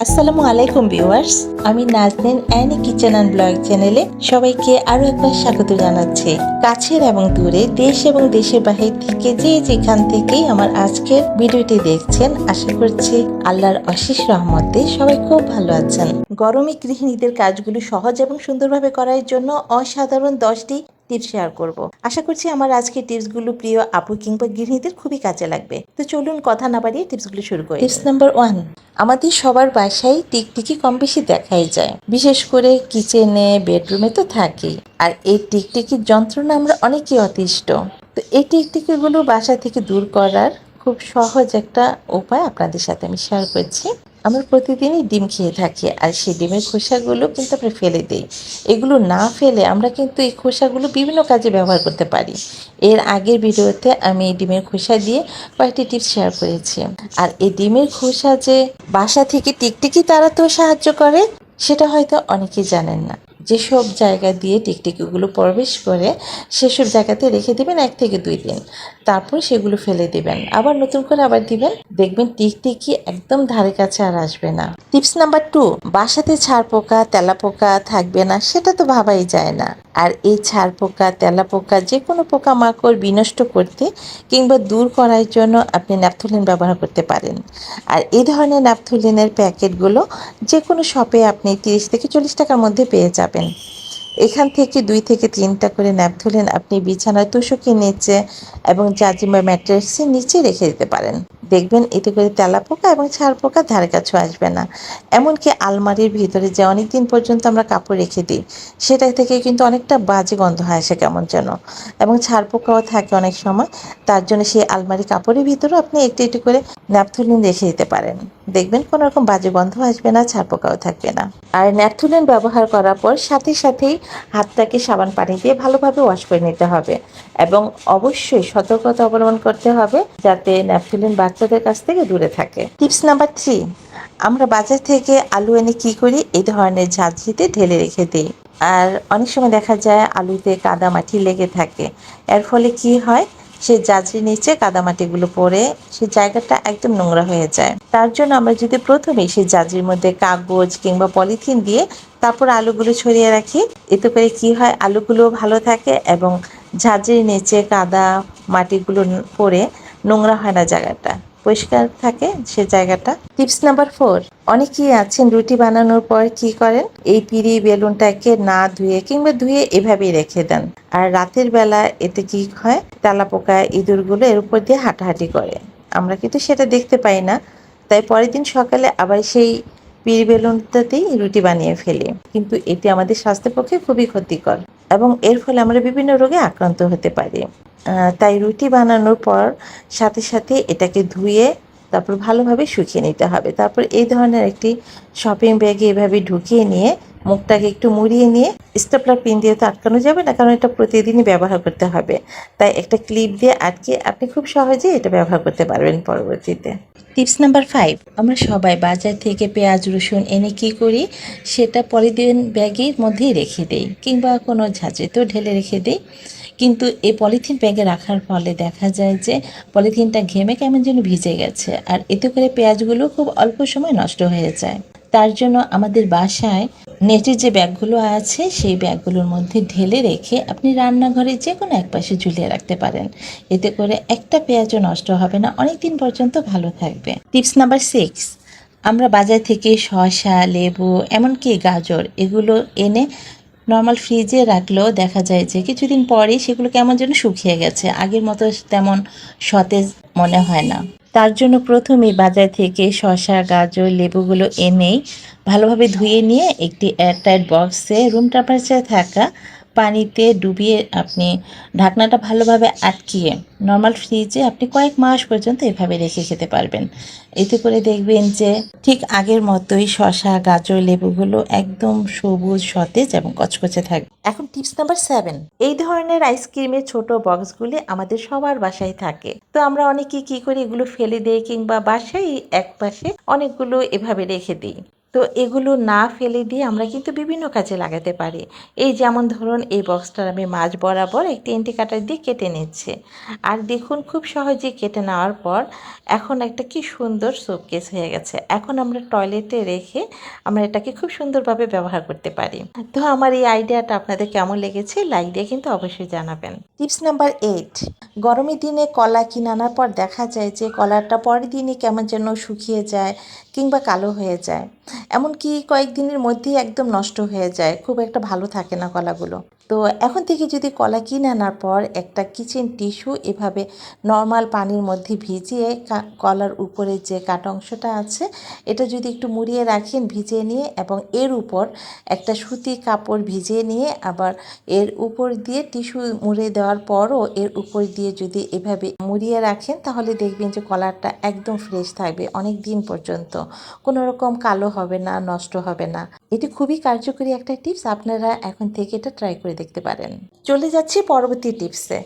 আসসালামু আলাইকুম ভিউয়ার্স, আমি Nazneen Annie kitchen and blog চ্যানেলে সবাইকে আরও একবার স্বাগত জানাচ্ছি। কাছের এবং দূরে, দেশ এবং দেশের বাহির থেকে যে যেখান থেকেই আমার আজকের ভিডিওটি দেখছেন, আশা করছি আল্লাহর অশেষ রহমতে সবাই খুব ভালো আছেন। গরমে গৃহিণীদের কাজগুলো সহজ এবং সুন্দরভাবে করার জন্য অসাধারণ 10টি টিপস শেয়ার করব। আশা করছি আমার আজকের টিপসগুলো প্রিয় আপু কিংবা গৃহিণীদের খুবই কাজে লাগবে। তো চলুন কথা না বাড়িয়ে টিপসগুলো শুরু করি। টিপস নাম্বার 1, আমাদের সবার বাসায় টিকটিকি কম বেশি দেখাই যায়, বিশেষ করে কিচেনে, বেডরুমে তো থাকেই। আর এই টিকটিকির যন্ত্রণা আমরা অনেকেই অতিষ্ঠ। তো এই টিকটিকিগুলো বাসা থেকে দূর করার খুব সহজ একটা উপায় আপনাদের সাথে আমি শেয়ার করছি। আমরা প্রতিদিনই ডিম খেয়ে থাকি, আর সেই ডিমের খোসাগুলো কিন্তু আমরা ফেলে দিই। এগুলো না ফেলে আমরা কিন্তু এই খোসাগুলো বিভিন্ন কাজে ব্যবহার করতে পারি। এর আগের ভিডিওতে আমি এই ডিমের খোসা দিয়ে কয়েকটি টিপস শেয়ার করেছি। আর এই ডিমের খোসা যে বাসা থেকে টিকটিকি তাড়াতেও সাহায্য করে, সেটা হয়তো অনেকেই জানেন না। যেসব জায়গা দিয়ে টিকটিকিগুলো প্রবেশ করে সেসব জায়গাতে রেখে দেবেন 1 থেকে 2 দিন, তারপর সেগুলো ফেলে দিবেন, আবার নতুন করে আবার দিবেন, দেখবেন টিকটিকি একদম ধারে কাছে আর আসবে না। টিপস নাম্বার 2, বাসাতে ছাড় পোকা তেলা পোকা থাকবে না সেটা তো ভাবাই যায় না। আর এই ছাড় পোকা তেলা পোকা যে কোনো পোকামাকড় বিনষ্ট করতে কিংবা দূর করার জন্য আপনি ন্যাপথলিন ব্যবহার করতে পারেন। আর এই ধরনের ন্যাপথলিনের প্যাকেটগুলো যে কোনো শপে আপনি 30 থেকে 40 টাকার মধ্যে পেয়ে যাবেন। এখান থেকে 2 থেকে 3টা করে ন্যাপথলিন আপনি বিছানার তোশকের নিচে এবং জাজিমা ম্যাট্রেসের নিচে রেখে দিতে পারেন। দেখবেন এতে করে তেলাপোকা এবং ছাড় পোকা ধারে কাছেও আসবে না। এমনকি আলমারির ভিতরে যে অনেক দিন পর্যন্ত আমরা কাপড় রেখে দিই, সেটা থেকে কিন্তু অনেকটা বাজে গন্ধ হয় আসে কেমন যেন, এবং ছাড় পোকাও থাকে অনেক সময়। তার জন্য সেই আলমারি কাপড়ের ভিতরেও আপনি একটু একটু করে ন্যাপথলিন রেখে দিতে পারেন। দেখবেন কোনো রকম বাজে গন্ধ আসবে না, ছাড় পোকাও থাকবে না। আর ন্যাপথলিন ব্যবহার করার পর সাথে সাথেই হাতটাকে সাবান পানি দিয়ে ভালোভাবে ওয়াশ করে নিতে হবে, এবং অবশ্যই সতর্কতা অবলম্বন করতে হবে যাতে ন্যাপথলিন বাচ্চাদের কাছ থেকে দূরে থাকে। টিপস নাম্বার 3, আমরা বাজার থেকে আলু এনে কি করি, এই ধরনের ঝাঁঝরিতে ঢেলে রেখে দিই। আর অনেক সময় দেখা যায় আলুতে কাদামাটি লেগে থাকে। এর ফলে কি হয়, সেই ঝাঁঝরির নিচে কাদামাটিগুলো পড়ে সেই জায়গাটা একদম নোংরা হয়ে যায়। তার জন্য আমরা যদি প্রথমেই সেই ঝাঁঝরির মধ্যে কাগজ কিংবা পলিথিন দিয়ে তারপর আলুগুলো ছড়িয়ে রাখি, এতে করে কি হয়, আলুগুলো ভালো থাকে এবং ঝাঁঝরির নিচে কাদা মাটিগুলো পড়ে নোংরা হয় না, জায়গাটা পরিষ্কার থাকে সে জায়গাটা। টিপস নাম্বার 4, অনেকেই আছেন রুটি বানানোর পর কি করেন, এই পিঁড়ি বেলুনটাকে না ধুয়ে কিংবা ধুয়ে এভাবেই রেখে দেন। আর রাতের বেলা এতে কি হয়, তেলাপোকা ইঁদুরগুলো এর উপর দিয়ে হাঁটাহাঁটি করে। আমরা কিন্তু সেটা দেখতে পাই না, তাই পরের দিন সকালে আবার সেই পিঁড়ি বেলুনটাতেই রুটি বানিয়ে ফেলি। কিন্তু এটি আমাদের স্বাস্থ্যের পক্ষে খুবই ক্ষতিকর এবং এর ফলে আমরা বিভিন্ন রোগে আক্রান্ত হতে পারি। তাই রুটি বানানোর পর সাথে সাথে এটাকে ধুয়ে তারপর ভালোভাবে শুকিয়ে নিতে হবে। তারপর এই ধরনের একটি শপিং ব্যাগে এভাবে ঢুকিয়ে নিয়ে মুখটাকে একটু মুড়িয়ে নিয়ে, স্টেপলার পিন দিয়ে তো আটকানো যাবে না, কারণ এটা প্রতিদিনই ব্যবহার করতে হবে। তাই একটা ক্লিপ দিয়ে আটকে আপনি খুব সহজেই এটা ব্যবহার করতে পারবেন পরবর্তীতে। টিপস নাম্বার 5, আমরা সবাই বাজার থেকে পেঁয়াজ রসুন এনে কি করি, সেটা পলিথিন ব্যাগের মধ্যেই রেখে দেই কিংবা কোনো ঝাঁঝরিতেও ঢেলে রেখে দিই। কিন্তু এই পলিথিন ব্যাগে রাখার ফলে দেখা যায় যে পলিথিনটা ঘেমে কেমন যেন ভিজে গেছে, আর এতে করে পেঁয়াজগুলো খুব অল্প সময় নষ্ট হয়ে যায়। তার জন্য আমাদের বাসায় নেটের যে ব্যাগগুলো আছে সেই ব্যাগগুলোর মধ্যে ঢেলে রেখে আপনি রান্নাঘরে যে কোনো এক পাশে ঝুলিয়ে রাখতে পারেন। এতে করে একটা পেঁয়াজও নষ্ট হবে না, অনেক দিন পর্যন্ত ভালো থাকবে। টিপস নাম্বার 6, আমরা বাজার থেকে শসা, লেবু, এমনকি গাজর এগুলো এনে নর্মাল ফ্রিজে রাখলেও দেখা যায় যে কিছুদিন পরেই সেগুলো কেমন যেন শুকিয়ে গেছে, আগের মতো তেমন সতেজ মনে হয় না। তার জন্য প্রথমেই বাজার থেকে শসা, গাজর, লেবুগুলো এনেই ভালোভাবে ধুয়ে নিয়ে একটি এয়ারটাইট বক্সে রুম টেম্পারেচারে থাকা পানিতে ডুবিয়ে আপনি ঢাকনাটা ভালোভাবে আটকিয়ে নর্মাল ফ্রিজে আপনি কয়েক মাস পর্যন্ত এভাবে রেখে খেতে পারবেন। এতে করে দেখবেন যে ঠিক আগের মতোই শসা, গাজর, লেবুগুলো একদম সবুজ, সতেজ এবং কচকচে থাকবে। এখন টিপস নাম্বার 7, এই ধরনের আইসক্রিমের ছোট বক্সগুলি আমাদের সবার বাসায় থাকে। তো আমরা অনেকে কি করি, এগুলো ফেলে দিই কিংবা বাসায় এক পাশে অনেকগুলো এভাবে রেখে দিই। তো এগুলো না ফেলে দিয়ে আমরা কিন্তু বিভিন্ন কাজে লাগাতে পারি। এই যেমন ধরুন এই বক্সটার আমি মাঝ বরাবর একটি এন্টি কাটার দিয়ে কেটে নিচ্ছি। আর দেখুন খুব সহজেই কেটে নেওয়ার পর এখন একটা কি সুন্দর শোকেস হয়ে গেছে। এখন আমরা টয়লেটে রেখে আমরা এটাকে খুব সুন্দরভাবে ব্যবহার করতে পারি। তো আমার এই আইডিয়াটা আপনাদের কেমন লেগেছে লাইক দিয়ে কিন্তু অবশ্যই জানাবেন। টিপস নাম্বার 8, গরমের দিনে কলা কিনে আনার পর দেখা যায় যে কলাটা পরের দিনই কেমন যেন শুকিয়ে যায় কিংবা কালো হয়ে যায়, এমনকি কয়েকদিনের মধ্যেই একদম নষ্ট হয়ে যায়, খুব একটা ভালো থাকে না কলাগুলো। তো এখন থেকে যদি কলা কিনে আনার পর একটা কিচেন টিস্যু এভাবে নর্মাল পানির মধ্যে ভিজিয়ে কলার উপরে যে কাটা অংশটা আছে এটা যদি একটু মুড়িয়ে রাখেন ভিজিয়ে নিয়ে, এবং এর উপর একটা সুতি কাপড় ভিজিয়ে নিয়ে আবার এর উপর দিয়ে টিস্যু মুড়ে দেওয়ার পরও এর উপর দিয়ে যদি এভাবে মুড়িয়ে রাখেন তাহলে দেখবেন যে কলারটা একদম ফ্রেশ থাকবে অনেক দিন পর্যন্ত, কোনো রকম কালো হবে না, নষ্ট হবে না। এটি খুবই কার্যকরী একটা টিপস, আপনারা এখন থেকে এটা ট্রাই করে দেখতে পারেন। চলে যাচ্ছি পরবর্তী টিপসে।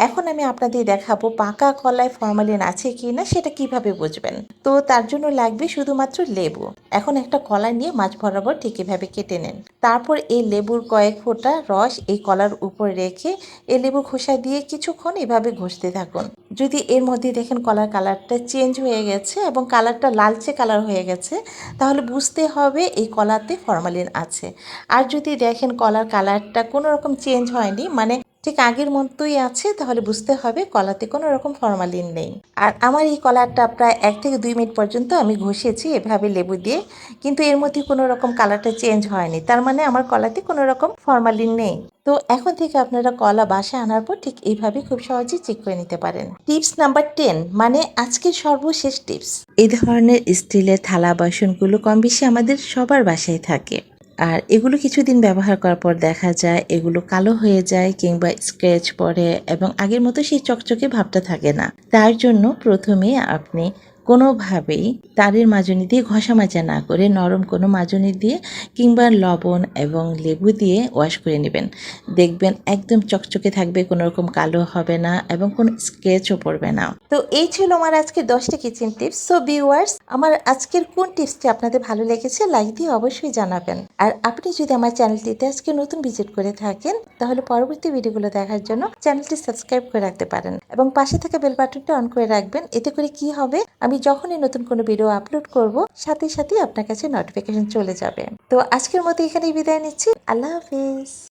এখন আমি আপনাদের দেখাবো পাকা কলায় ফরমালিন আছে কি না সেটা কিভাবে বুঝবেন। তো তার জন্য লাগবে শুধুমাত্র লেবু। এখন একটা কলা নিয়ে মাঝ বরাবর ঠিক এভাবে কেটে নেন। তারপর এই লেবুর কয়েক ফোঁটা রস এই কলার উপর রেখে এই লেবুর খোসা দিয়ে কিছুক্ষণ এভাবে ঘষতে থাকুন। যদি এর মধ্যে দেখেন কলার কালারটা চেঞ্জ হয়ে গেছে এবং কালারটা লালচে কালার হয়ে গেছে তাহলে বুঝতে হবে এই কলাতে ফরমালিন আছে। আর যদি দেখেন কলার কালারটা কোনো রকম চেঞ্জ হয়নি, মানে ঠিক আগের মতোই আছে, তাহলে বুঝতে হবে কলাতে কোনো রকম ফরমালিন নেই। আর আমার এই কলারটা প্রায় 1 থেকে 2 মিনিট পর্যন্ত আমি ঘষেছি এভাবে লেবু দিয়ে, কিন্তু এর মধ্যে কোনো রকম কালারটা চেঞ্জ হয়নি, তার মানে আমার কলাতে কোনো রকম ফরমালিন নেই। তো এখন থেকে আপনারা কলা বাসায় আনার পর ঠিক এইভাবে খুব সহজেই চেক করে নিতে পারেন। টিপস নাম্বার 10, মানে আজকের সর্বশেষ টিপস। এই ধরনের স্টিলের থালা বাসনগুলো কম বেশি আমাদের সবার বাসায় থাকে, আর এগুলো কিছুদিন ব্যবহার করার পর দেখা যায় এগুলো কালো হয়ে যায় কিংবা স্ক্র্যাচ পড়ে এবং আগের মতো সেই চকচকে ভাবটা থাকে না। তার জন্য প্রথমে আপনি কোনোভাবেই তারের মাজনি দিয়ে ঘষা মাজা না করে নরম কোনো মাজনি দিয়ে কিংবা লবণ এবং লেবু দিয়ে ওয়াশ করে নেবেন। দেখবেন একদম চকচকে থাকবে, কোনো রকম কালো হবে না এবং কোনো স্ক্র্যাচও পড়বে না। তো এই ছিল আমার আজকের 10টা কিচেন টিপস। সো ভিউয়ার্স, আমার আজকের কোন টিপসটি আপনাদের ভালো লেগেছে লাইক দিয়ে অবশ্যই জানাবেন। আর আপনি যদি আমার চ্যানেলটিতে আজকে নতুন ভিজিট করে থাকেন তাহলে পরবর্তী ভিডিওগুলো দেখার জন্য চ্যানেলটি সাবস্ক্রাইব করে রাখতে পারেন এবং পাশে থাকা বেল বাটনটা অন করে রাখবেন। এতে করে কি হবে, আমি যখনই নতুন কোনো ভিডিও আপলোড করব সাথে সাথে আপনার কাছে নোটিফিকেশন চলে যাবে। তো আজকের মতো এখানেই বিদায় নিচ্ছি। আল্লাহ হাফিজ।